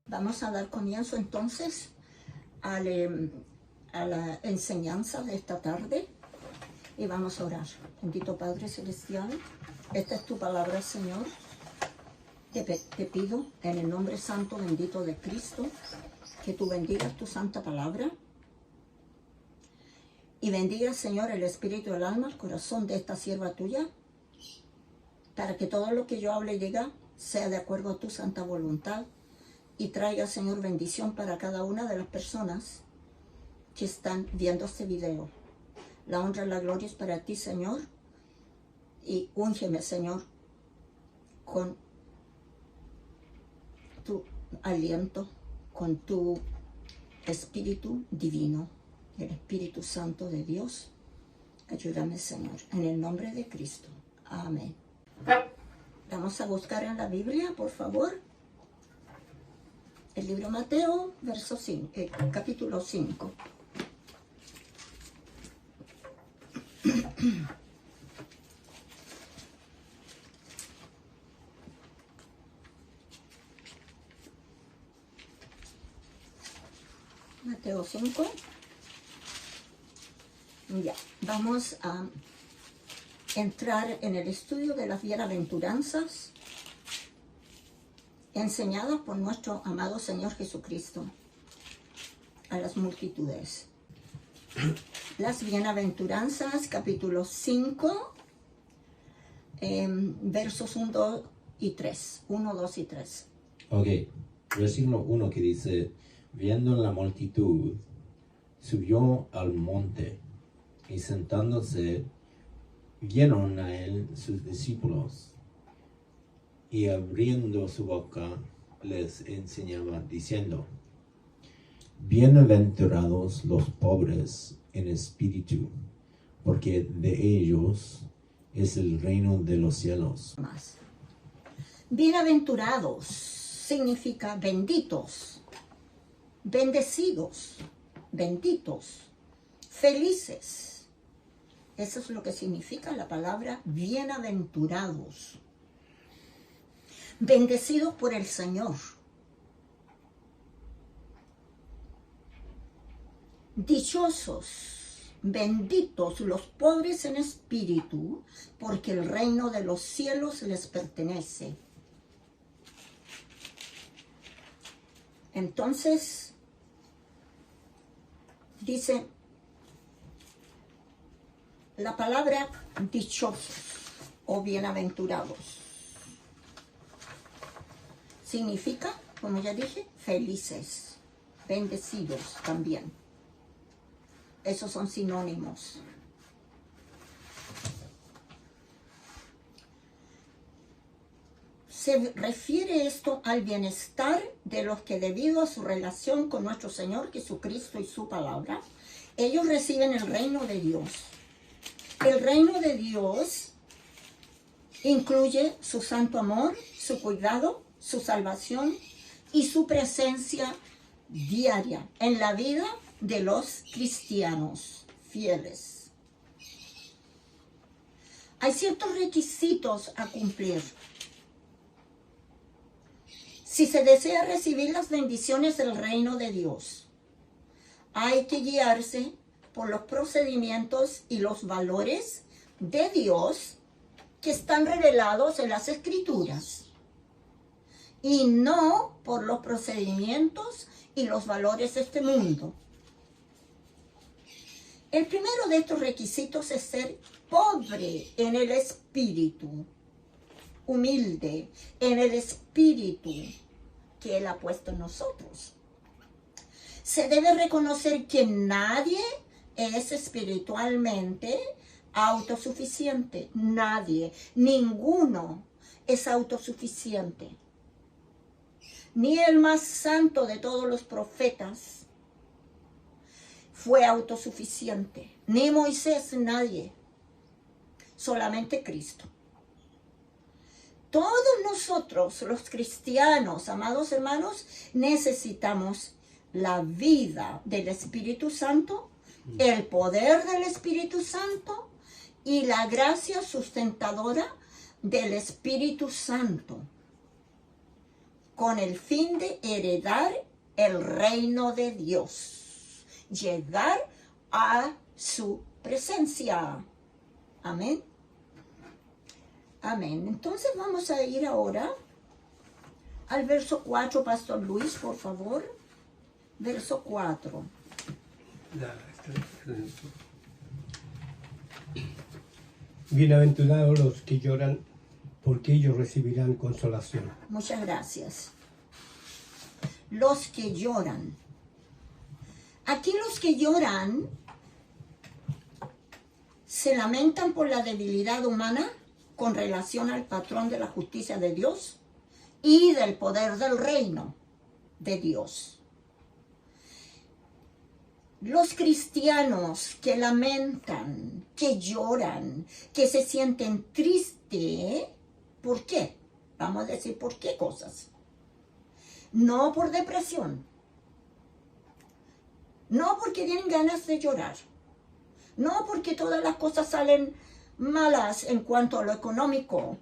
Vamos a dar comienzo entonces a la enseñanza de esta tarde y vamos a orar. Bendito Padre Celestial, esta es tu palabra, Señor. Te pido en el nombre santo bendito de Cristo que tú bendigas tu santa palabra y bendiga, Señor, el espíritu, el alma, el corazón de esta sierva tuya, para que todo lo que yo hable y diga sea de acuerdo a tu santa voluntad y traiga, Señor, bendición para cada una de las personas que están viendo este video. La honra y la gloria es para ti, Señor, y úngeme, Señor, con tu aliento, con tu Espíritu divino, el Espíritu Santo de Dios. Ayúdame, Señor, en el nombre de Cristo. Amén. Vamos a buscar en la Biblia, por favor, el libro Mateo, capítulo 5. Mateo 5. Ya, vamos a entrar en el estudio de las bienaventuranzas enseñadas por nuestro amado Señor Jesucristo a las multitudes. Las bienaventuranzas, capítulo 5, versos 1 y 3. 1, 2 y 3. Ok, versículo 1 que dice: viendo la multitud, subió al monte, y sentándose, vieron a él sus discípulos, y abriendo su boca, les enseñaba, diciendo: bienaventurados los pobres en espíritu, porque de ellos es el reino de los cielos. Bienaventurados significa benditos, bendecidos, benditos, felices. Eso es lo que significa la palabra bienaventurados. Bendecidos por el Señor. Dichosos, benditos los pobres en espíritu, porque el reino de los cielos les pertenece. Entonces, dice la palabra dichosos o bienaventurados. Significa, como ya dije, felices, bendecidos también. Esos son sinónimos. Se refiere esto al bienestar de los que, debido a su relación con nuestro Señor Jesucristo y su palabra, ellos reciben el reino de Dios. El reino de Dios incluye su santo amor, su cuidado, su salvación y su presencia diaria en la vida de los cristianos fieles. Hay ciertos requisitos a cumplir si se desea recibir las bendiciones del reino de Dios. Hay que guiarse por los procedimientos y los valores de Dios que están revelados en las Escrituras, y no por los procedimientos y los valores de este mundo. El primero de estos requisitos es ser pobre en el espíritu, humilde en el espíritu que Él ha puesto en nosotros. Se debe reconocer que nadie es espiritualmente autosuficiente. Nadie, ninguno es autosuficiente. Ni el más santo de todos los profetas fue autosuficiente. Ni Moisés, nadie. Solamente Cristo. Todos nosotros, los cristianos, amados hermanos, necesitamos la vida del Espíritu Santo, el poder del Espíritu Santo y la gracia sustentadora del Espíritu Santo. con el fin de heredar el reino de Dios, llegar a su presencia. Amén. Amén. Entonces vamos a ir ahora al verso 4, Pastor Luis, por favor. Verso 4. Bienaventurados los que lloran, porque ellos recibirán consolación. Muchas gracias. Los que lloran. Aquí los que lloran se lamentan por la debilidad humana con relación al patrón de la justicia de Dios y del poder del reino de Dios. Los cristianos que lamentan, que lloran, que se sienten tristes, ¿por qué? Vamos a decir por qué cosas. No por depresión. No porque tienen ganas de llorar. No porque todas las cosas salen malas en cuanto a lo económico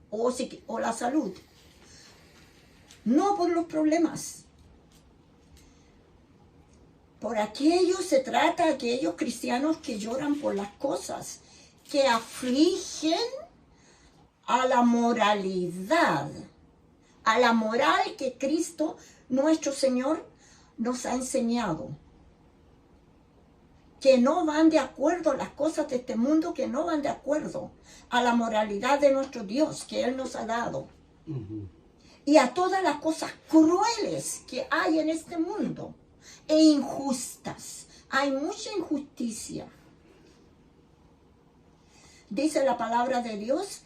o la salud. No por los problemas. Por aquellos se trata, aquellos cristianos que lloran por las cosas, que afligen a la moralidad, a la moral que Cristo, nuestro Señor, nos ha enseñado. Que no van de acuerdo a las cosas de este mundo, que no van de acuerdo a la moralidad de nuestro Dios que Él nos ha dado. Y a todas las cosas crueles que hay en este mundo e injustas. Hay mucha injusticia. Dice la palabra de Dios,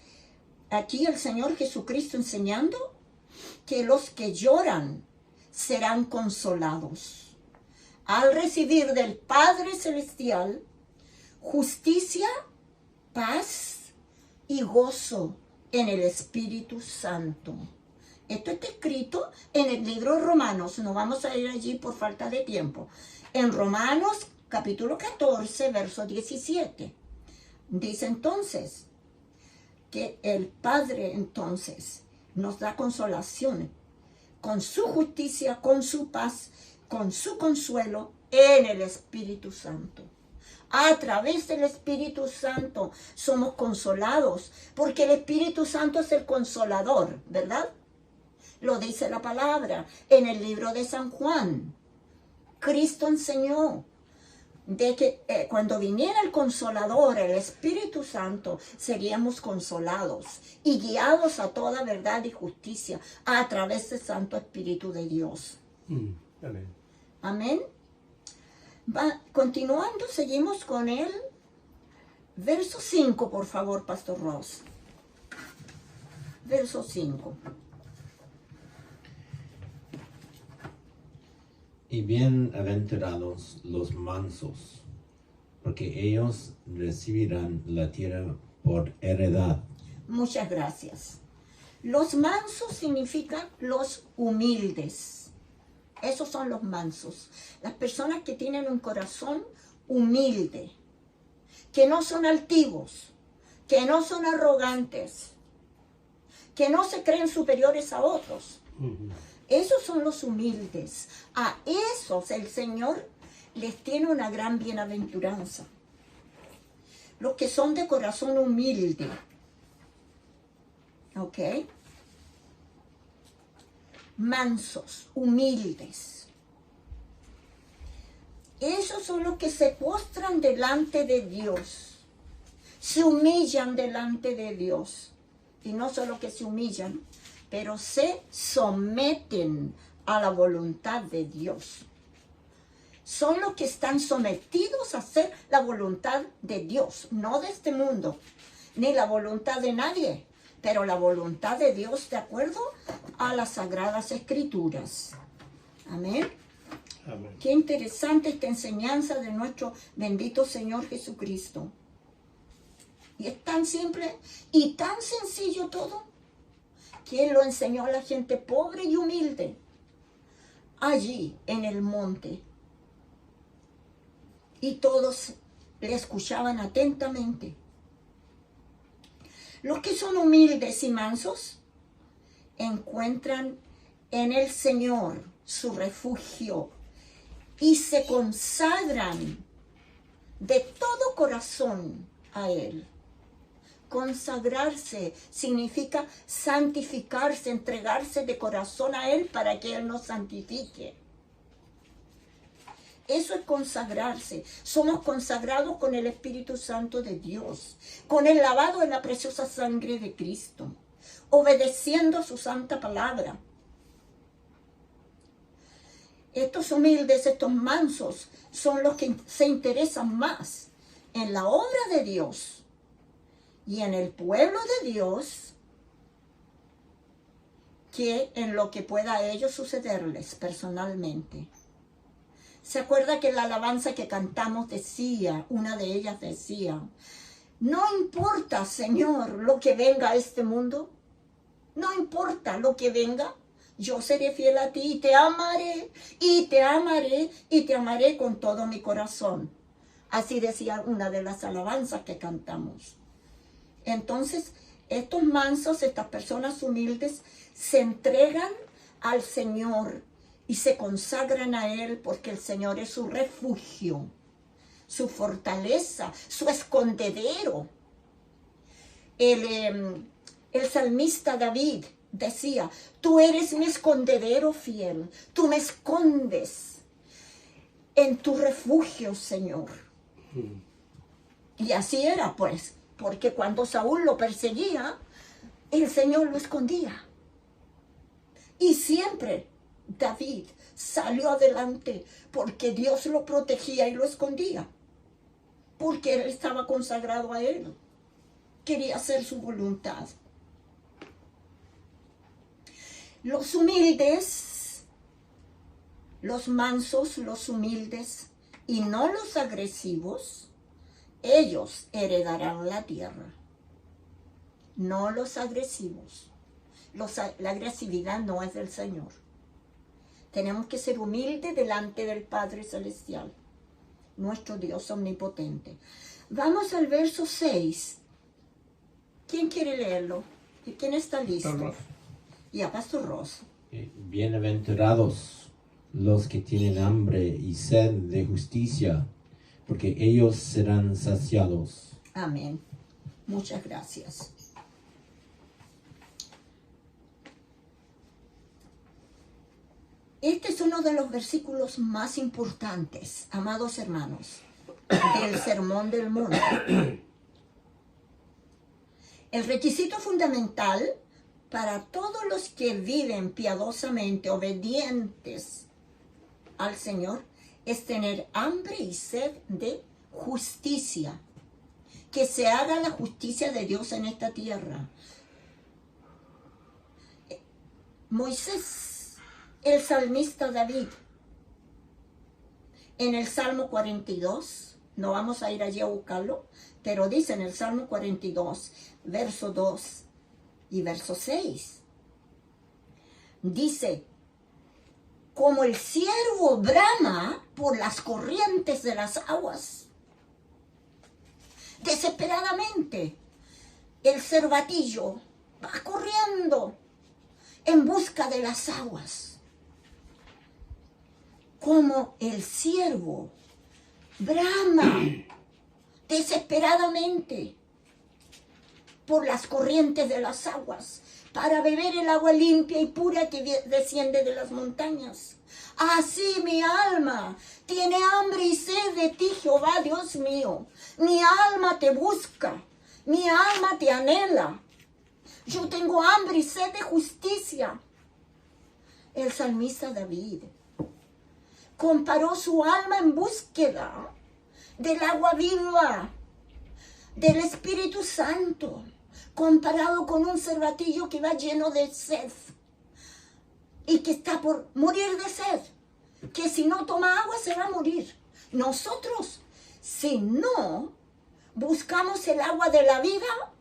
aquí el Señor Jesucristo enseñando, que los que lloran serán consolados al recibir del Padre Celestial justicia, paz y gozo en el Espíritu Santo. Esto está escrito en el libro de Romanos. No vamos a ir allí por falta de tiempo. En Romanos capítulo 14, verso 17. Dice entonces que el Padre entonces nos da consolación con su justicia, con su paz, con su consuelo en el Espíritu Santo. A través del Espíritu Santo somos consolados, porque el Espíritu Santo es el consolador, ¿verdad? Lo dice la palabra en el libro de San Juan. Cristo enseñó de que cuando viniera el Consolador, el Espíritu Santo, seríamos consolados y guiados a toda verdad y justicia a través del Santo Espíritu de Dios. Amén. Amén. Continuando, seguimos con el verso 5, por favor, Pastor Ross. Verso 5. Y bienaventurados los mansos, porque ellos recibirán la tierra por heredad. Muchas gracias. Los mansos significan los humildes. Esos son los mansos. Las personas que tienen un corazón humilde, que no son altivos, que no son arrogantes, que no se creen superiores a otros. Esos son los humildes. A esos el Señor les tiene una gran bienaventuranza. Los que son de corazón humilde. ¿Ok? Mansos, humildes. Esos son los que se postran delante de Dios. Se humillan delante de Dios. Y no solo que se humillan, pero se someten a la voluntad de Dios. Son los que están sometidos a hacer la voluntad de Dios, no de este mundo, ni la voluntad de nadie, pero la voluntad de Dios de acuerdo a las Sagradas Escrituras. Amén. Amén. Qué interesante esta enseñanza de nuestro bendito Señor Jesucristo. Y es tan simple y tan sencillo todo, que Él lo enseñó a la gente pobre y humilde, allí en el monte. Y todos le escuchaban atentamente. Los que son humildes y mansos, encuentran en el Señor su refugio y se consagran de todo corazón a Él. Consagrarse significa santificarse, entregarse de corazón a Él para que Él nos santifique. Eso es consagrarse. Somos consagrados con el Espíritu Santo de Dios, con el lavado de la preciosa sangre de Cristo, obedeciendo su santa palabra. Estos humildes, estos mansos, son los que se interesan más en la obra de Dios y en el pueblo de Dios que en lo que pueda a ellos sucederles personalmente. ¿Se acuerda que la alabanza que cantamos decía, una de ellas decía, no importa, Señor, lo que venga a este mundo, no importa lo que venga, yo seré fiel a ti y te amaré, y te amaré, y te amaré con todo mi corazón. Así decía una de las alabanzas que cantamos. Entonces, estos mansos, estas personas humildes, se entregan al Señor y se consagran a Él porque el Señor es su refugio, su fortaleza, su escondedero. El salmista David decía, tú eres mi escondedero fiel, tú me escondes en tu refugio, Señor. Y así era, pues, porque cuando Saúl lo perseguía, el Señor lo escondía. Y siempre David salió adelante porque Dios lo protegía y lo escondía, porque él estaba consagrado a Él, quería hacer su voluntad. Los humildes, los mansos, los humildes y no los agresivos, ellos heredarán la tierra. No los agresivos. La agresividad no es del Señor. Tenemos que ser humildes delante del Padre Celestial, nuestro Dios omnipotente. Vamos al verso 6. ¿Quién quiere leerlo? ¿Y quién está listo? Ya, Pastor Ross. Bienaventurados los que tienen hambre y sed de justicia, porque ellos serán saciados. Amén. Muchas gracias. Este es uno de los versículos más importantes, amados hermanos, del Sermón del Monte. El requisito fundamental para todos los que viven piadosamente, obedientes al Señor, es tener hambre y sed de justicia. Que se haga la justicia de Dios en esta tierra. Moisés, el salmista David, en el Salmo 42, no vamos a ir allí a buscarlo, pero dice en el Salmo 42, verso 2 y verso 6, dice, como el ciervo brama por las corrientes de las aguas, desesperadamente el cervatillo va corriendo en busca de las aguas. Como el ciervo brama desesperadamente por las corrientes de las aguas para beber el agua limpia y pura que desciende de las montañas. Así mi alma tiene hambre y sed de ti, Jehová, Dios mío. Mi alma te busca, mi alma te anhela. Yo tengo hambre y sed de justicia. El salmista David comparó su alma en búsqueda del agua viva, del Espíritu Santo, comparado con un cervatillo que va lleno de sed y que está por morir de sed, que si no toma agua se va a morir. Nosotros, si no buscamos el agua de la vida,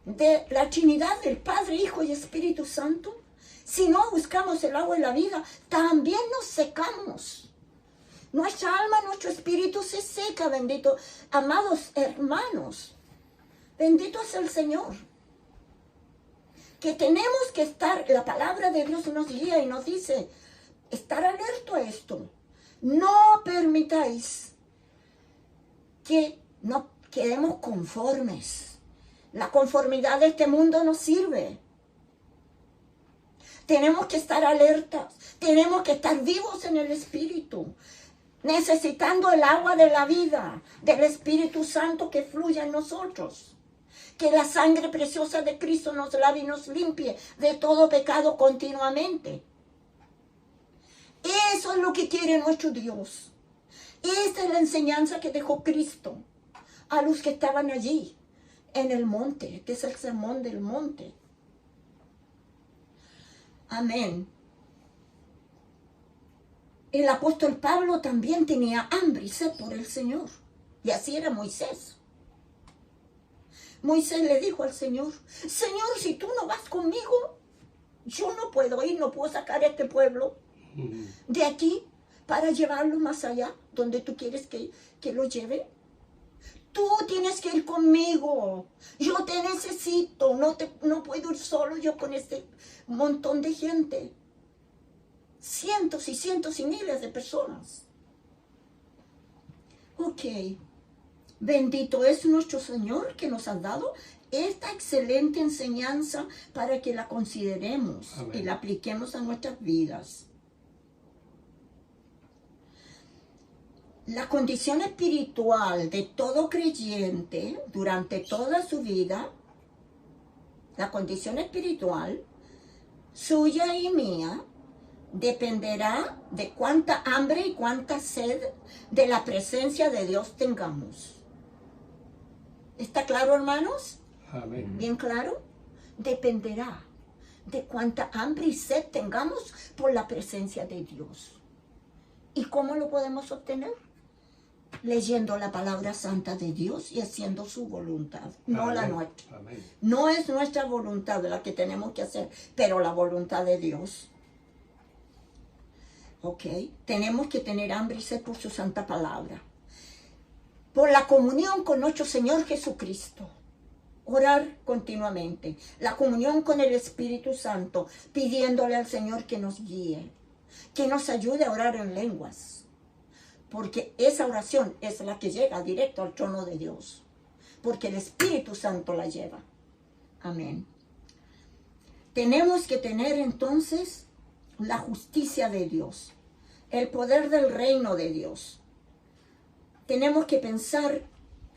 de la Trinidad del Padre, Hijo y Espíritu Santo, si no buscamos el agua de la vida, también nos secamos. Nuestra alma, nuestro espíritu se seca, bendito. Amados hermanos, bendito es el Señor. que tenemos que estar, la palabra de Dios nos guía y nos dice, estar alerta a esto. No permitáis que nos quedemos conformes. La conformidad de este mundo no sirve. Tenemos que estar alertas, tenemos que estar vivos en el Espíritu, necesitando el agua de la vida, del Espíritu Santo que fluya en nosotros. Que la sangre preciosa de Cristo nos lave y nos limpie de todo pecado continuamente. Eso es lo que quiere nuestro Dios. Esta es la enseñanza que dejó Cristo a los que estaban allí en el monte, que es el sermón del monte. Amén. El apóstol Pablo también tenía hambre y sed por el Señor. Y así era Moisés. Moisés le dijo al Señor, Señor, si tú no vas conmigo, yo no puedo ir, no puedo sacar a este pueblo de aquí para llevarlo más allá, donde tú quieres que lo lleve. Tú tienes que ir conmigo, yo te necesito, no puedo ir solo yo con este montón de gente. Cientos y cientos y miles de personas. Ok. Bendito es nuestro Señor que nos ha dado esta excelente enseñanza para que la consideremos. Amén. Y la apliquemos a nuestras vidas. La condición espiritual de todo creyente durante toda su vida, la condición espiritual suya y mía, dependerá de cuánta hambre y cuánta sed de la presencia de Dios tengamos. ¿Está claro, hermanos? Amén. ¿Bien claro? Dependerá de cuánta hambre y sed tengamos por la presencia de Dios. ¿Y cómo lo podemos obtener? Leyendo la palabra santa de Dios y haciendo su voluntad, no Amén. La nuestra. Amén. No es nuestra voluntad la que tenemos que hacer, pero la voluntad de Dios. Ok, tenemos que tener hambre y sed por su santa palabra. Por la comunión con nuestro Señor Jesucristo. Orar continuamente. La comunión con el Espíritu Santo, pidiéndole al Señor que nos guíe, que nos ayude a orar en lenguas. Porque esa oración es la que llega directo al trono de Dios. Porque el Espíritu Santo la lleva. Amén. Tenemos que tener entonces la justicia de Dios, el poder del reino de Dios. Tenemos que pensar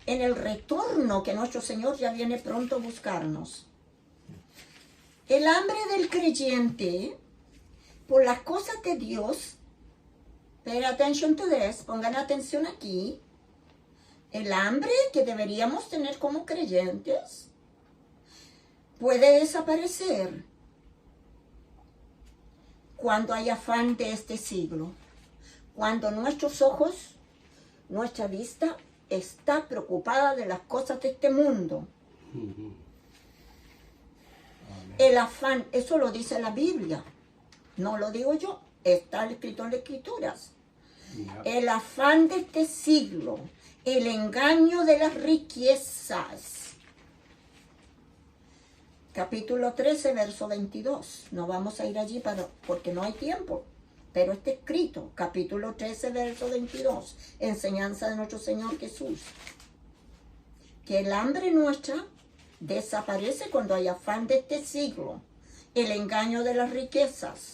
en el retorno que nuestro Señor ya viene pronto a buscarnos. El hambre del creyente por las cosas de Dios, pay attention to this, pongan atención aquí, el hambre que deberíamos tener como creyentes puede desaparecer cuando hay afán de este siglo, cuando nuestros ojos, nuestra vista está preocupada de las cosas de este mundo. El afán, eso lo dice la Biblia, no lo digo yo, está escrito en las Escrituras. El afán de este siglo, el engaño de las riquezas. Capítulo 13, verso 22. No vamos a ir allí porque no hay tiempo. Pero está escrito, capítulo 13, verso 22. Enseñanza de nuestro Señor Jesús. Que el hambre nuestra desaparece cuando hay afán de este siglo. El engaño de las riquezas.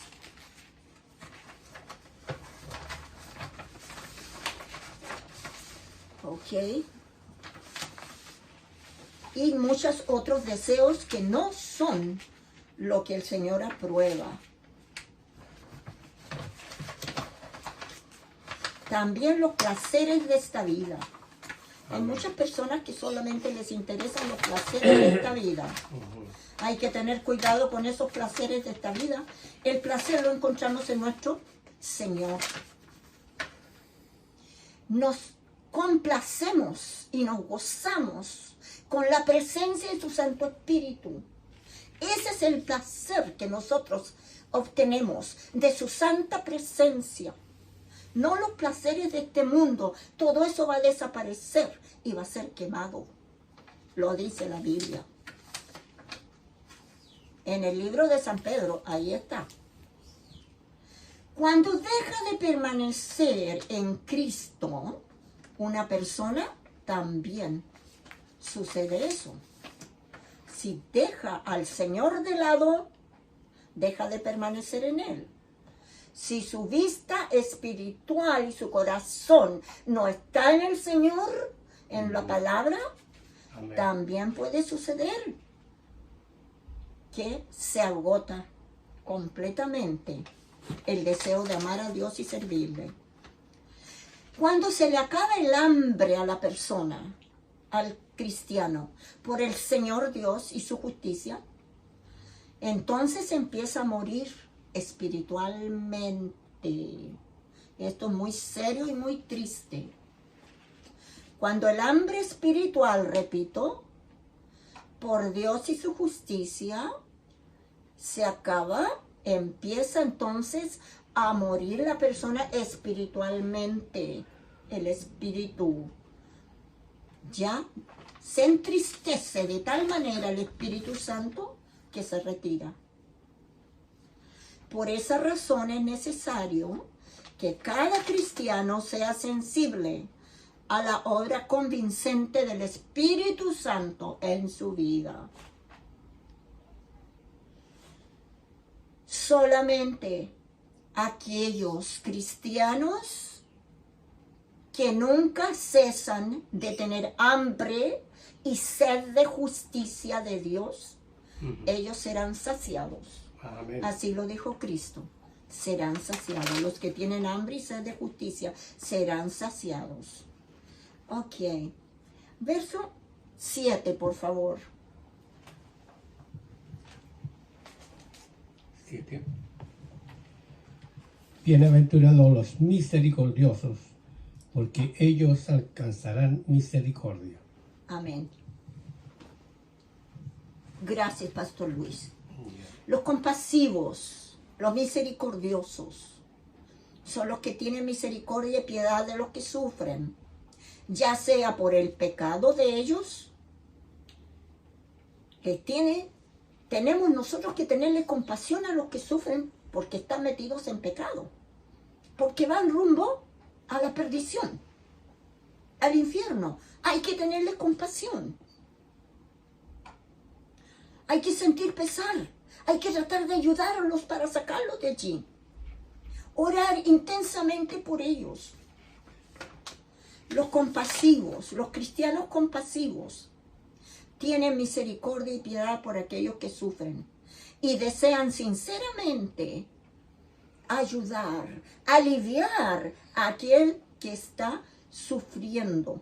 Ok. Y muchos otros deseos que no son lo que el Señor aprueba. También los placeres de esta vida. Hay muchas personas que solamente les interesan los placeres de esta vida. Hay que tener cuidado con esos placeres de esta vida. El placer lo encontramos en nuestro Señor. Nos complacemos y nos gozamos con la presencia de su Santo Espíritu. Ese es el placer que nosotros obtenemos de su santa presencia. No los placeres de este mundo. Todo eso va a desaparecer y va a ser quemado. Lo dice la Biblia. En el libro de San Pedro, ahí está. Cuando deja de permanecer en Cristo, una persona, también sucede eso. Si deja al Señor de lado, deja de permanecer en Él. Si su vista espiritual y su corazón no está en el Señor, en la palabra, Amén. también puede suceder que se agota completamente el deseo de amar a Dios y servirle. Cuando se le acaba el hambre a la persona, al cristiano, por el Señor Dios y su justicia, entonces empieza a morir espiritualmente. Esto es muy serio y muy triste. Cuando el hambre espiritual, repito, por Dios y su justicia, se acaba, empieza entonces a morir la persona espiritualmente. El espíritu ya se entristece de tal manera el Espíritu Santo que se retira. Por esa razón es necesario que cada cristiano sea sensible a la obra convincente del Espíritu Santo en su vida. Solamente aquellos cristianos que nunca cesan de tener hambre y sed de justicia de Dios, ellos serán saciados. Amén. Así lo dijo Cristo. Serán saciados. Los que tienen hambre y sed de justicia serán saciados. Ok. Verso 7, por favor. 7. Bienaventurados los misericordiosos, porque ellos alcanzarán misericordia. Amén. Gracias, Pastor Luis. Los compasivos, los misericordiosos, son los que tienen misericordia y piedad de los que sufren, ya sea por el pecado de ellos, que tenemos nosotros que tenerle compasión a los que sufren porque están metidos en pecado, porque van rumbo a la perdición, al infierno. Hay que tenerle compasión. Hay que sentir pesar. Hay que tratar de ayudarlos para sacarlos de allí. Orar intensamente por ellos. Los compasivos, los cristianos compasivos, tienen misericordia y piedad por aquellos que sufren y desean sinceramente ayudar, aliviar a aquel que está sufriendo.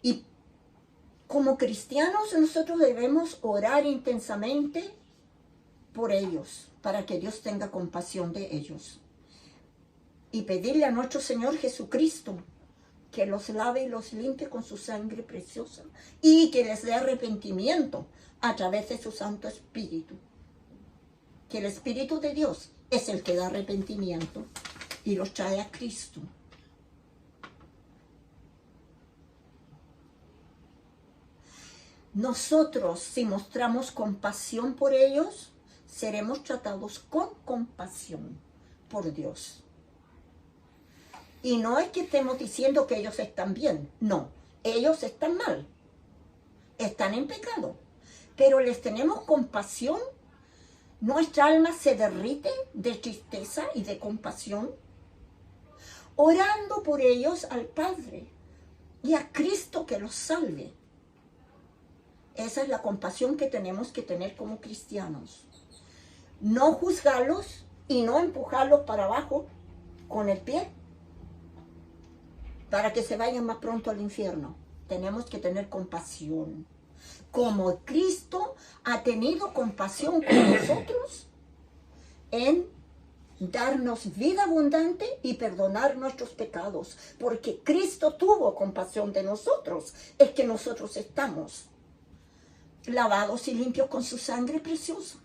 Y como cristianos nosotros debemos orar intensamente por ellos, para que Dios tenga compasión de ellos. Y pedirle a nuestro Señor Jesucristo que los lave y los limpie con su sangre preciosa y que les dé arrepentimiento a través de su Santo Espíritu. Que el Espíritu de Dios es el que da arrepentimiento y los trae a Cristo. Nosotros, si mostramos compasión por ellos, seremos tratados con compasión por Dios. Y no es que estemos diciendo que ellos están bien, no, ellos están mal, están en pecado, pero les tenemos compasión, nuestra alma se derrite de tristeza y de compasión, orando por ellos al Padre y a Cristo que los salve. Esa es la compasión que tenemos que tener como cristianos. No juzgarlos y no empujarlos para abajo con el pie para que se vayan más pronto al infierno. Tenemos que tener compasión. Como Cristo ha tenido compasión con nosotros en darnos vida abundante y perdonar nuestros pecados. Porque Cristo tuvo compasión de nosotros. Es que nosotros estamos lavados y limpios con su sangre preciosa.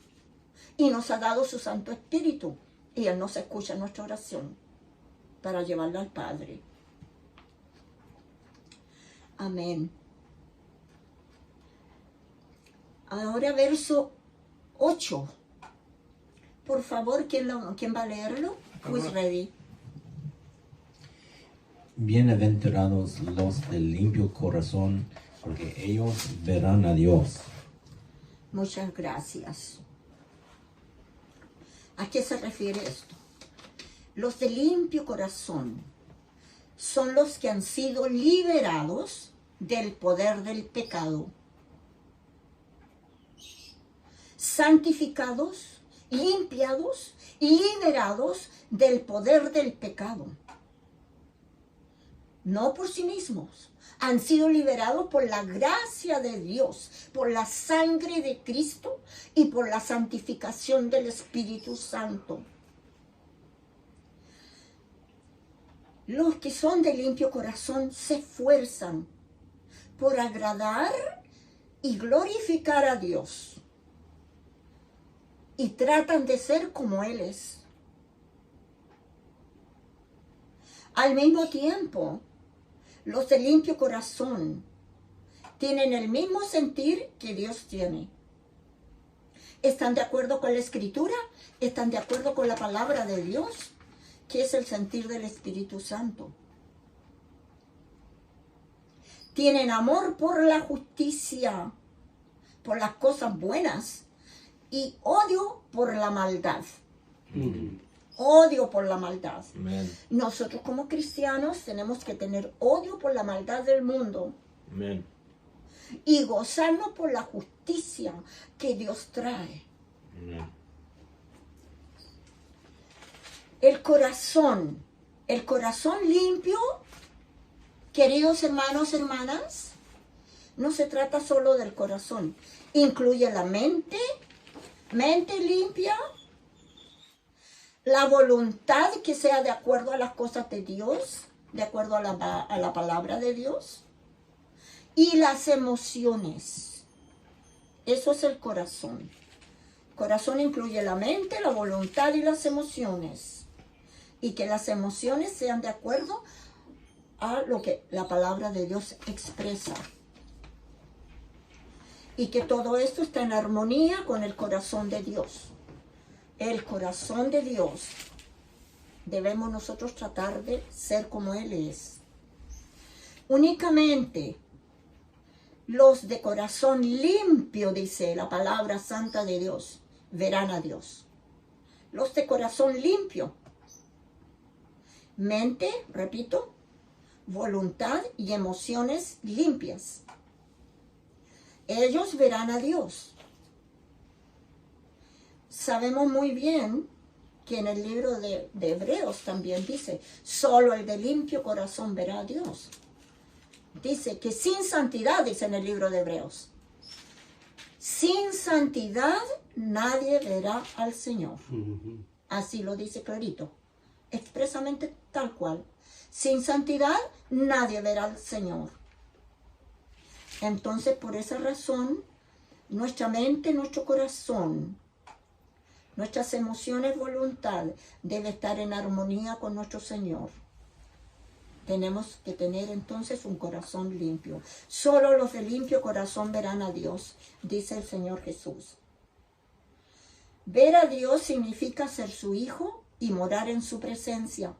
Y nos ha dado su Santo Espíritu. Y Él nos escucha nuestra oración para llevarla al Padre. Amén. Ahora verso 8. Por favor, ¿quién va a leerlo? Who is ready? Bienaventurados los del limpio corazón, porque ellos verán a Dios. Muchas gracias. ¿A qué se refiere esto? Los de limpio corazón son los que han sido liberados del poder del pecado, santificados, limpiados y liberados del poder del pecado. No por sí mismos, han sido liberados por la gracia de Dios, por la sangre de Cristo y por la santificación del Espíritu Santo. Los que son de limpio corazón se esfuerzan por agradar y glorificar a Dios y tratan de ser como Él es. Al mismo tiempo, los de limpio corazón tienen el mismo sentir que Dios tiene. ¿Están de acuerdo con la Escritura? ¿Están de acuerdo con la palabra de Dios? ¿Qué es el sentir del Espíritu Santo? Tienen amor por la justicia, por las cosas buenas, y odio por la maldad. Odio por la maldad. Amen. Nosotros como cristianos tenemos que tener odio por la maldad del mundo Amen. y gozarnos por la justicia que Dios trae. Amen. El corazón limpio, queridos hermanos, hermanas, no se trata solo del corazón. Incluye la mente limpia, la voluntad que sea de acuerdo a las cosas de Dios, de acuerdo a la palabra de Dios, y las emociones. Eso es el corazón. Corazón incluye la mente, la voluntad y las emociones. Y que las emociones sean de acuerdo a lo que la palabra de Dios expresa. Y que todo esto está en armonía con el corazón de Dios. El corazón de Dios. Debemos nosotros tratar de ser como Él es. Únicamente los de corazón limpio, dice la palabra santa de Dios, verán a Dios. Los de corazón limpio. Mente, repito, voluntad y emociones limpias. Ellos verán a Dios. Sabemos muy bien que en el libro de Hebreos también dice, solo el de limpio corazón verá a Dios. Dice que sin santidad, dice en el libro de Hebreos, sin santidad nadie verá al Señor. Así lo dice clarito, expresamente tal cual. Sin santidad nadie verá al Señor. Entonces, por esa razón, nuestra mente, nuestro corazón, nuestras emociones, voluntad, debe estar en armonía con nuestro Señor. Tenemos que tener entonces un corazón limpio. Solo los de limpio corazón verán a Dios, dice el Señor Jesús. Ver a Dios significa ser su hijo y morar en su presencia.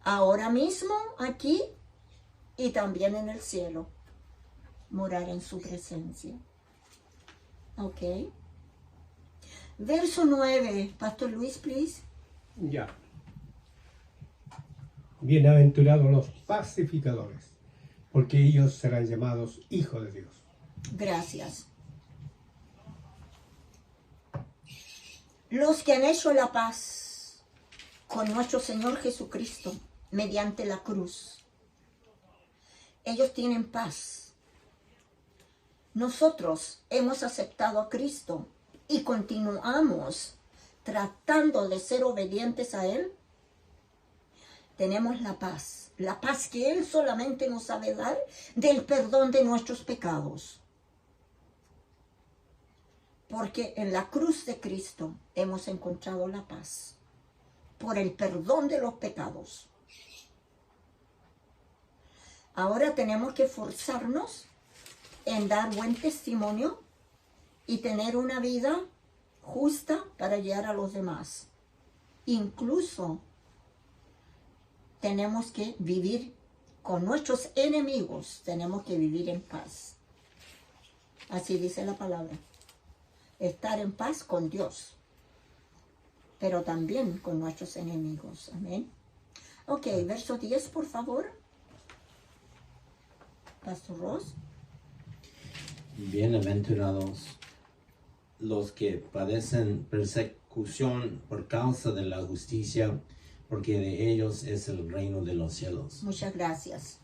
Ahora mismo, aquí y también en el cielo. Morar en su presencia. Ok. Verso 9. Pastor Luis, please. Ya. Bienaventurados los pacificadores, porque ellos serán llamados hijos de Dios. Gracias. Los que han hecho la paz con nuestro Señor Jesucristo mediante la cruz, ellos tienen paz. Nosotros hemos aceptado a Cristo y continuamos tratando de ser obedientes a Él. Tenemos la paz que Él solamente nos sabe dar, del perdón de nuestros pecados. Porque en la cruz de Cristo hemos encontrado la paz, por el perdón de los pecados. Ahora tenemos que esforzarnos en dar buen testimonio y tener una vida justa para guiar a los demás. Incluso tenemos que vivir con nuestros enemigos, tenemos que vivir en paz. Así dice la palabra. Estar en paz con Dios, pero también con nuestros enemigos. Amén. Ok, verso 10, por favor. Pastor Ross. Bienaventurados los que padecen persecución por causa de la justicia, porque de ellos es el reino de los cielos. Muchas gracias.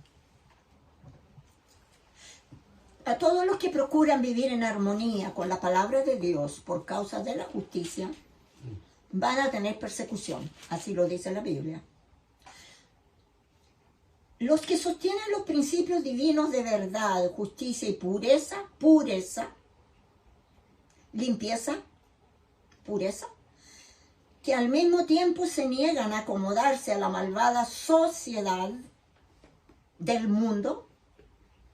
A todos los que procuran vivir en armonía con la palabra de Dios por causa de la justicia, van a tener persecución. Así lo dice la Biblia. Los que sostienen los principios divinos de verdad, justicia y pureza, limpieza, pureza, que al mismo tiempo se niegan a acomodarse a la malvada sociedad del mundo,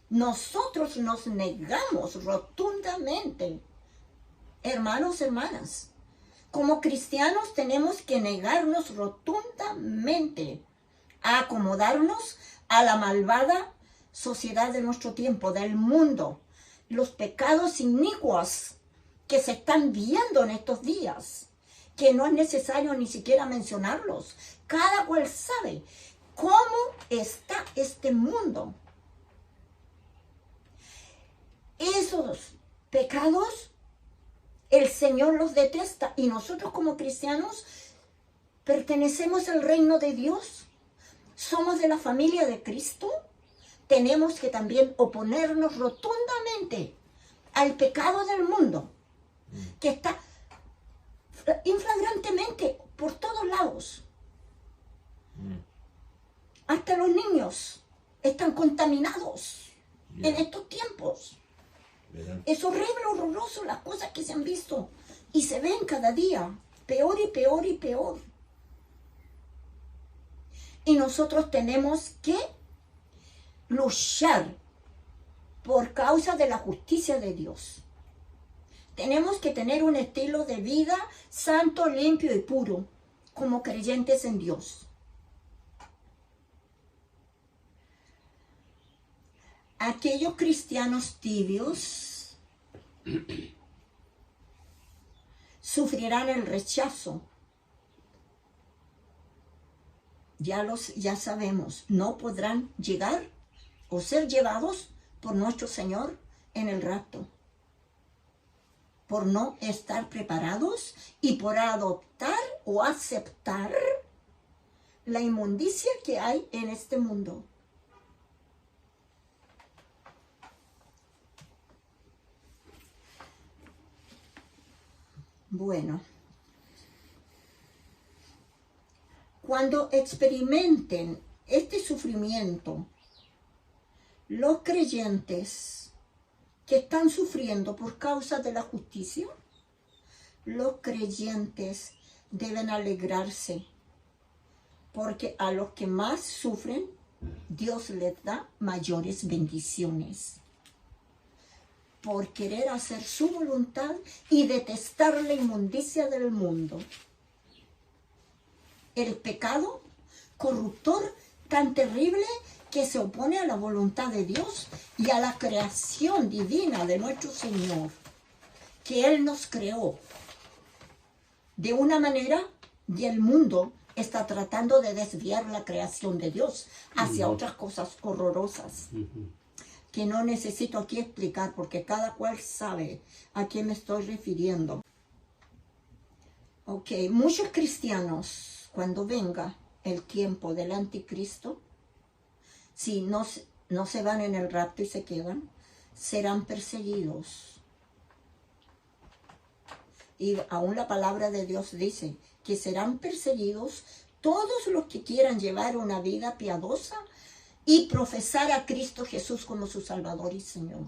nosotros nos negamos rotundamente. Hermanos, hermanas, como cristianos tenemos que negarnos rotundamente a acomodarnos a la malvada sociedad de nuestro tiempo, del mundo, los pecados inicuos que se están viendo en estos días, que no es necesario ni siquiera mencionarlos. Cada cual sabe cómo está este mundo. Esos pecados, el Señor los detesta, y nosotros como cristianos pertenecemos al reino de Dios. Somos de la familia de Cristo. Tenemos que también oponernos rotundamente al pecado del mundo, que está inflagrantemente por todos lados. Hasta los niños están contaminados en estos tiempos. ¿Verdad? Es horrible, horroroso las cosas que se han visto y se ven cada día peor y peor y peor. Y nosotros tenemos que luchar por causa de la justicia de Dios. Tenemos que tener un estilo de vida santo, limpio y puro, como creyentes en Dios. Aquellos cristianos tibios sufrirán el rechazo. Ya sabemos, no podrán llegar o ser llevados por nuestro Señor en el rapto, por no estar preparados y por adoptar o aceptar la inmundicia que hay en este mundo. Bueno, cuando experimenten este sufrimiento, los creyentes que están sufriendo por causa de la justicia, los creyentes deben alegrarse, porque a los que más sufren, Dios les da mayores bendiciones. Por querer hacer su voluntad y detestar la inmundicia del mundo. El pecado corruptor tan terrible que se opone a la voluntad de Dios y a la creación divina de nuestro Señor, que Él nos creó de una manera y el mundo está tratando de desviar la creación de Dios hacia otras cosas horrorosas que no necesito aquí explicar porque cada cual sabe a quién me estoy refiriendo. Ok, muchos cristianos, cuando venga el tiempo del anticristo, si no se van en el rapto y se quedan, serán perseguidos. Y aún la palabra de Dios dice que serán perseguidos todos los que quieran llevar una vida piadosa y profesar a Cristo Jesús como su Salvador y Señor.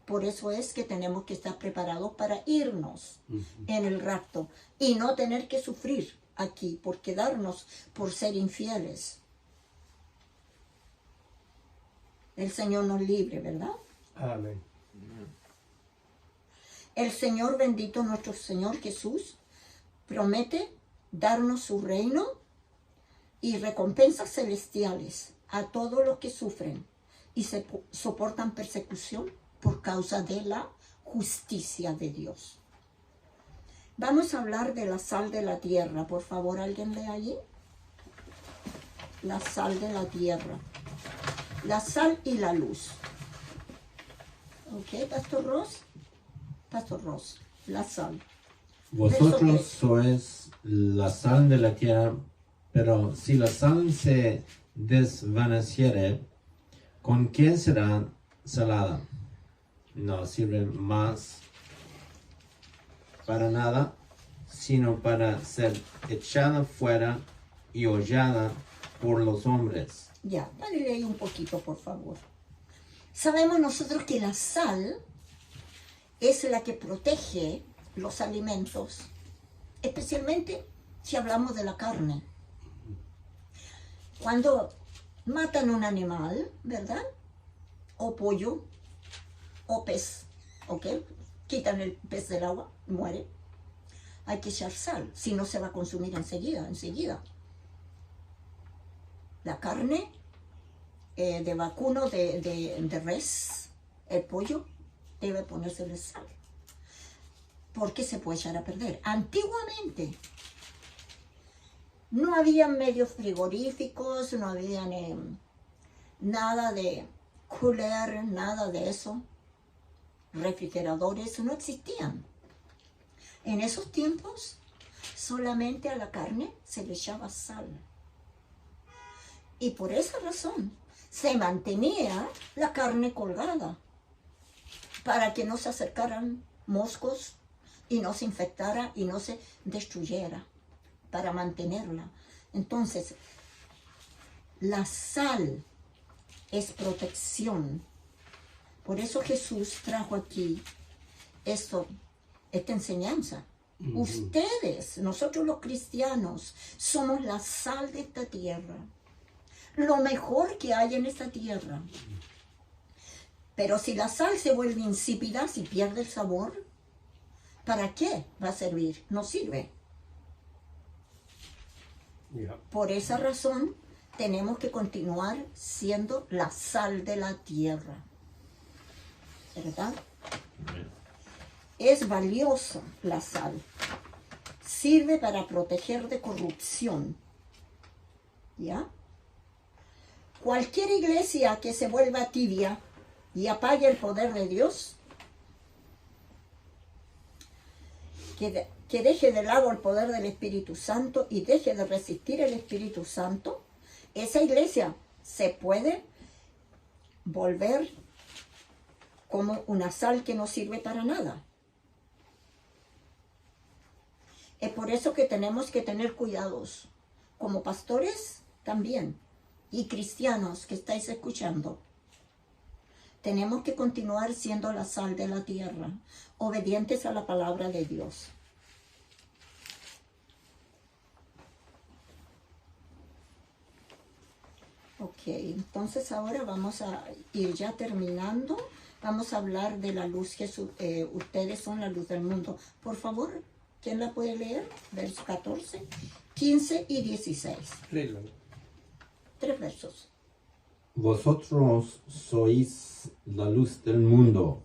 Por eso es que tenemos que estar preparados para irnos en el rapto y no tener que sufrir aquí por quedarnos, por ser infieles. El Señor nos libre, ¿verdad? Amén. El Señor bendito, nuestro Señor Jesús, promete darnos su reino y recompensas celestiales a todos los que sufren y soportan persecución por causa de la justicia de Dios. Vamos a hablar de la sal de la tierra. Por favor, ¿alguien lee allí? La sal de la tierra. La sal y la luz. Ok, Pastor Ross. Pastor Ross, la sal. Vosotros sois la sal de la tierra, pero si la sal se desvaneciere, ¿con qué será salada? No sirve más para nada, sino para ser echada fuera y hollada por los hombres. Ya, dale ahí un poquito, por favor. Sabemos nosotros que la sal es la que protege los alimentos, especialmente si hablamos de la carne. Cuando matan un animal, ¿verdad? O pollo, o pez, ¿ok? Quitan el pez del agua, muere. Hay que echar sal, si no se va a consumir enseguida. La carne de vacuno, de res, el pollo, debe ponérsele sal, porque se puede echar a perder. Antiguamente no había medios frigoríficos, no había nada de cooler, nada de eso. Refrigeradores no existían. En esos tiempos solamente a la carne se le echaba sal. Y por esa razón se mantenía la carne colgada, para que no se acercaran moscos y no se infectara y no se destruyera, para mantenerla. Entonces, la sal es protección. Por eso Jesús trajo aquí esta enseñanza. Ustedes, nosotros los cristianos, somos la sal de esta tierra. Lo mejor que hay en esta tierra. Pero si la sal se vuelve insípida, si pierde el sabor, ¿para qué va a servir? No sirve. Por esa razón, tenemos que continuar siendo la sal de la tierra. ¿Verdad? Es valiosa la sal. Sirve para proteger de corrupción. ¿Ya? Cualquier iglesia que se vuelva tibia y apague el poder de Dios, que deje de lado el poder del Espíritu Santo y deje de resistir el Espíritu Santo, esa iglesia se puede volver como una sal que no sirve para nada. Es por eso que tenemos que tener cuidados, como pastores también, y cristianos que estáis escuchando. Tenemos que continuar siendo la sal de la tierra, obedientes a la palabra de Dios. Ok, entonces ahora vamos a ir ya terminando. Vamos a hablar de la luz que ustedes son la luz del mundo. Por favor, ¿quién la puede leer? Versos 14, 15 y 16. Léelo. 3 versos. Vosotros sois la luz del mundo.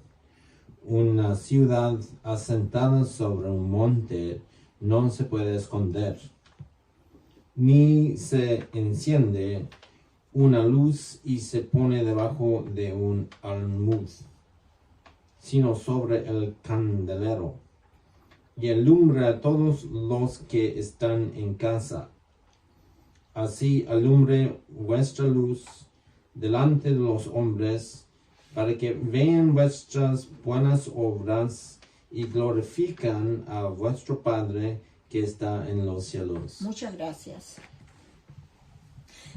Una ciudad asentada sobre un monte no se puede esconder, ni se enciende una luz y se pone debajo de un almud, sino sobre el candelero, y alumbra a todos los que están en casa. Así alumbre vuestra luz delante de los hombres, para que vean vuestras buenas obras y glorifican a vuestro Padre que está en los cielos. Muchas gracias.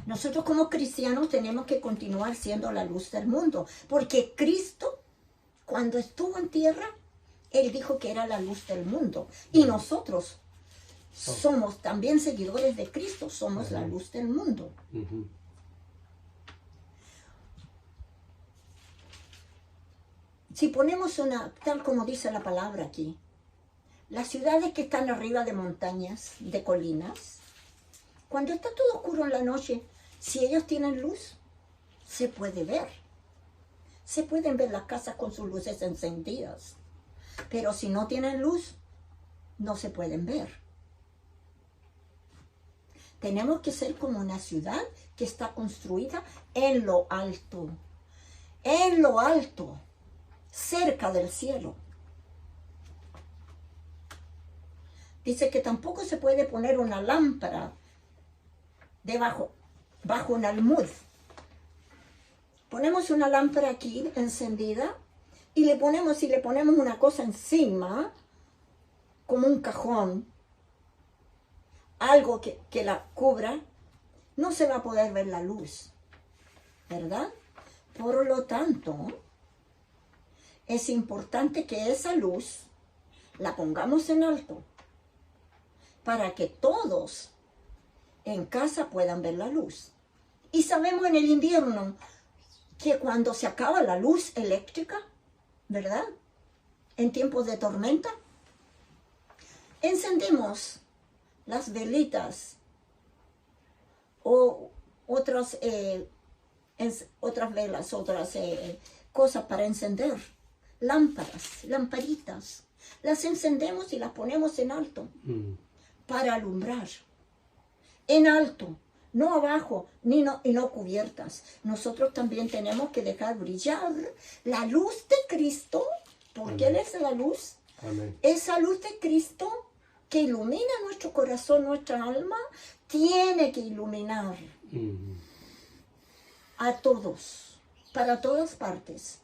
Nosotros como cristianos tenemos que continuar siendo la luz del mundo, porque Cristo, cuando estuvo en tierra, Él dijo que era la luz del mundo. Y nosotros somos también seguidores de Cristo, somos la luz del mundo. Si ponemos una, tal como dice la palabra aquí, las ciudades que están arriba de montañas, de colinas, cuando está todo oscuro en la noche, si ellos tienen luz, se puede ver. Se pueden ver las casas con sus luces encendidas. Pero si no tienen luz, no se pueden ver. Tenemos que ser como una ciudad que está construida en lo alto. En lo alto, cerca del cielo. Dice que tampoco se puede poner una lámpara bajo un almud. Ponemos una lámpara aquí encendida y le ponemos una cosa encima, como un cajón, algo que la cubra, no se va a poder ver la luz, ¿verdad? Por lo tanto, es importante que esa luz la pongamos en alto para que todos en casa puedan ver la luz. Y sabemos en el invierno que cuando se acaba la luz eléctrica, ¿verdad? En tiempos de tormenta, encendemos las velitas o otras velas, otras cosas para encender, lámparas, lamparitas. Las encendemos y las ponemos en alto para alumbrar. En alto, no abajo, y no cubiertas. Nosotros también tenemos que dejar brillar la luz de Cristo, porque Él es la luz. Amén. Esa luz de Cristo que ilumina nuestro corazón, nuestra alma, tiene que iluminar a todos, para todas partes,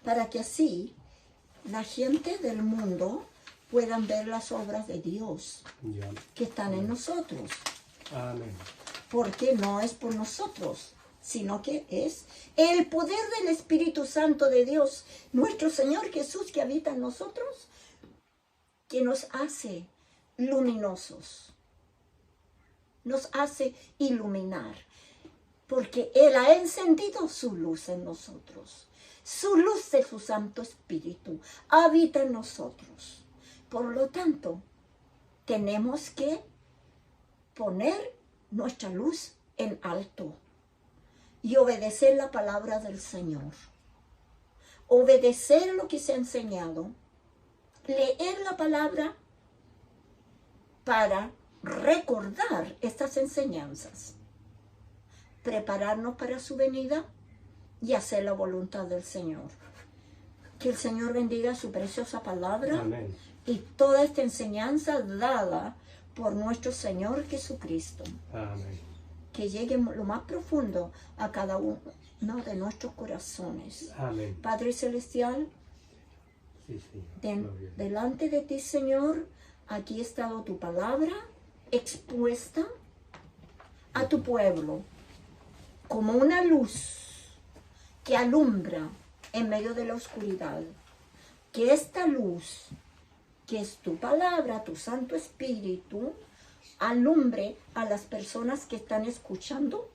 para que así la gente del mundo puedan ver las obras de Dios que están en nosotros. Amén. Porque no es por nosotros, sino que es el poder del Espíritu Santo de Dios, nuestro Señor Jesús que habita en nosotros, que nos hace luminosos, nos hace iluminar, porque Él ha encendido su luz en nosotros. Su luz de su Santo Espíritu habita en nosotros. Por lo tanto, tenemos que poner nuestra luz en alto y obedecer la palabra del Señor. Obedecer lo que se ha enseñado. Leer la palabra para recordar estas enseñanzas. Prepararnos para su venida y hacer la voluntad del Señor. Que el Señor bendiga su preciosa palabra. Amén. Y toda esta enseñanza dada por nuestro Señor Jesucristo. Amén. Que llegue lo más profundo a cada uno de nuestros corazones. Amén. Padre Celestial, Sí, sí. delante de ti, Señor, aquí ha estado tu palabra expuesta a tu pueblo como una luz que alumbra en medio de la oscuridad. Que esta luz, que es tu palabra, tu Santo Espíritu, alumbre a las personas que están escuchando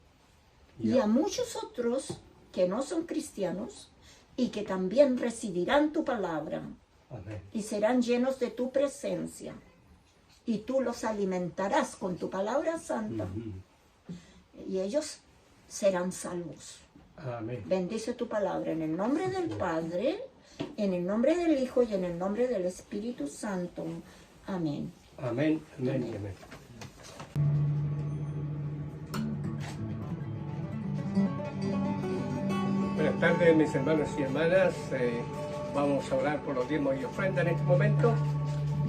y a muchos otros que no son cristianos y que también recibirán tu palabra. Amén. Y serán llenos de tu presencia. Y tú los alimentarás con tu palabra santa. Y ellos serán salvos. Amén. Bendice tu palabra en el nombre del Padre, en el nombre del Hijo y en el nombre del Espíritu Santo. Amén. Amén. Amén. Y amén. Buenas tardes, mis hermanos y hermanas. Vamos a orar por los diezmos y ofrendas en este momento.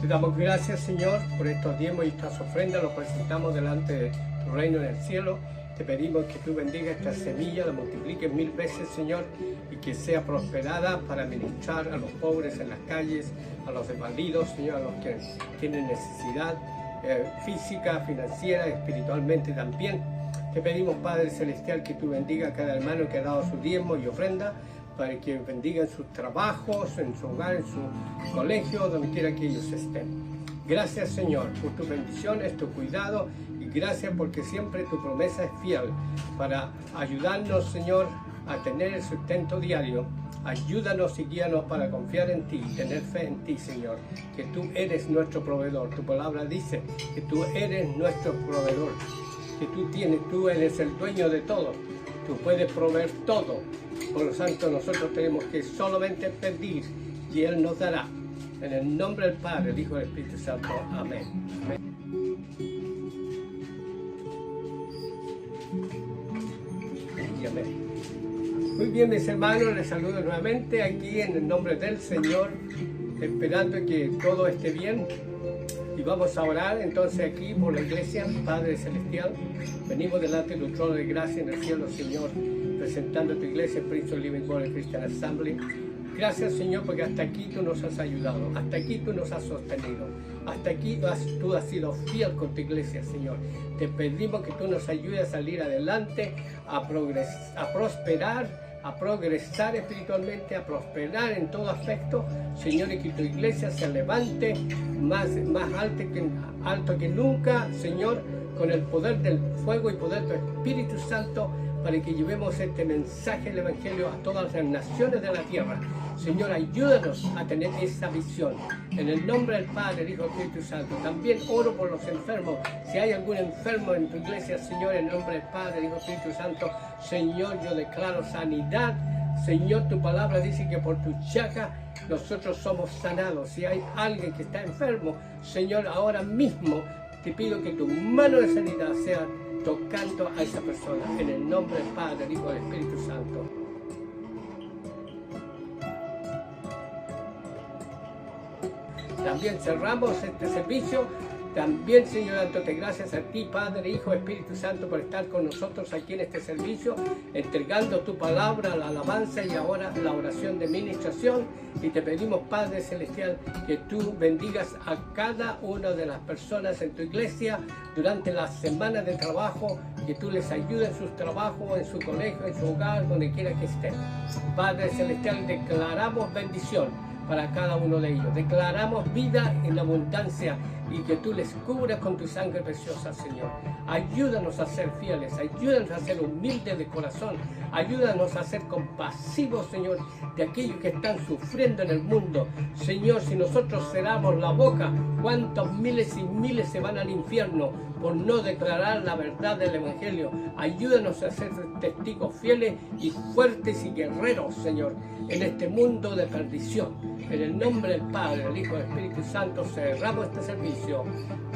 Te damos gracias, Señor, por estos diezmos y estas ofrendas. Los presentamos delante de tu reino en el cielo. Te pedimos que tú bendigas esta semilla, la multipliques 1000 veces, Señor, y que sea prosperada para ministrar a los pobres en las calles, a los desvalidos, Señor, a los que tienen necesidad física, financiera, espiritualmente también. Te pedimos, Padre Celestial, que tú bendiga a cada hermano que ha dado su diezmo y ofrenda, para que bendiga en sus trabajos, en su hogar, en su colegio, donde quiera que ellos estén. Gracias, Señor, por tu bendiciones, tu cuidado, y gracias porque siempre tu promesa es fiel para ayudarnos, Señor, a tener el sustento diario. Ayúdanos y guíanos para confiar en ti y tener fe en ti, Señor, que tú eres nuestro proveedor. Tu palabra dice que tú eres nuestro proveedor, que tú eres el dueño de todo, tú puedes proveer todo. Por lo tanto, nosotros tenemos que solamente pedir y Él nos dará. En el nombre del Padre, el Hijo y el Espíritu Santo. Amén. Y amén. Muy bien, mis hermanos, les saludo nuevamente aquí en el nombre del Señor, esperando que todo esté bien. Y vamos a orar entonces aquí por la iglesia. Padre Celestial, venimos delante de tu trono de gracia en el cielo, Señor, presentando tu iglesia, Prince of Living God Christian Assembly. Gracias, Señor, porque hasta aquí tú nos has ayudado, hasta aquí tú nos has sostenido, hasta aquí tú has sido fiel con tu iglesia, Señor. Te pedimos que tú nos ayudes a salir adelante, a prosperar, a progresar espiritualmente, a prosperar en todo aspecto, Señor, y que tu iglesia se levante más alto que nunca, Señor, con el poder del fuego y poder del Espíritu Santo, para que llevemos este mensaje del Evangelio a todas las naciones de la tierra. Señor, ayúdanos a tener esa visión. En el nombre del Padre, el Hijo y el Espíritu Santo. También oro por los enfermos. Si hay algún enfermo en tu iglesia, Señor, en el nombre del Padre, el Hijo y el Espíritu Santo, Señor, yo declaro sanidad. Señor, tu palabra dice que por tu llaga nosotros somos sanados. Si hay alguien que está enfermo, Señor, ahora mismo te pido que tu mano de sanidad sea tocando a esa persona, en el nombre del Padre, del Hijo y del Espíritu Santo. También cerramos este servicio. También, Señor, dándote gracias a ti, Padre, Hijo, Espíritu Santo, por estar con nosotros aquí en este servicio, entregando tu palabra, la alabanza y ahora la oración de ministración. Y te pedimos, Padre Celestial, que tú bendigas a cada una de las personas en tu iglesia durante la semana de trabajo, que tú les ayudes en sus trabajos, en su colegio, en su hogar, donde quiera que estén. Padre Celestial, declaramos bendición para cada uno de ellos. Declaramos vida en abundancia y que tú les cubras con tu sangre preciosa, Señor. Ayúdanos a ser fieles, ayúdanos a ser humildes de corazón, ayúdanos a ser compasivos, Señor, de aquellos que están sufriendo en el mundo. Señor, si nosotros cerramos la boca, ¿cuántos miles y miles se van al infierno por no declarar la verdad del Evangelio? Ayúdanos a ser testigos fieles y fuertes y guerreros, Señor, en este mundo de perdición. En el nombre del Padre, del Hijo y del Espíritu Santo cerramos este servicio.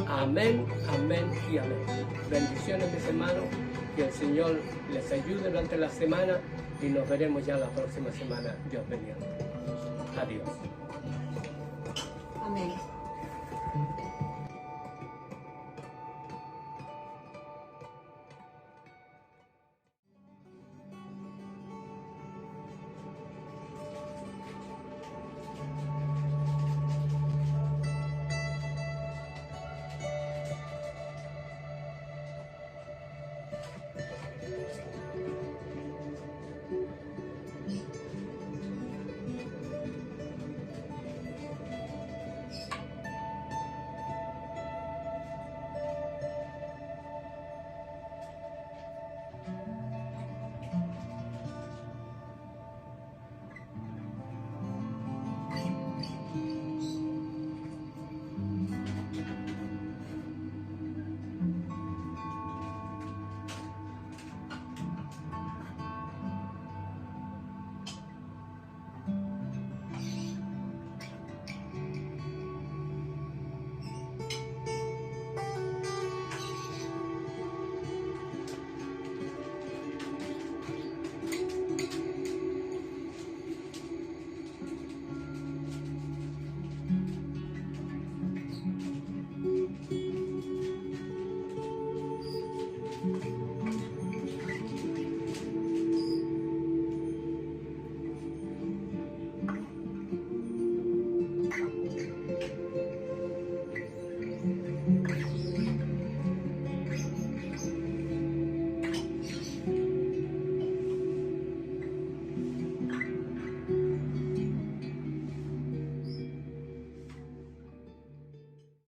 Amén, amén y amén. Bendiciones, mis hermanos. Que el Señor les ayude durante la semana y nos veremos ya la próxima semana, Dios mediante. Adiós. Amén.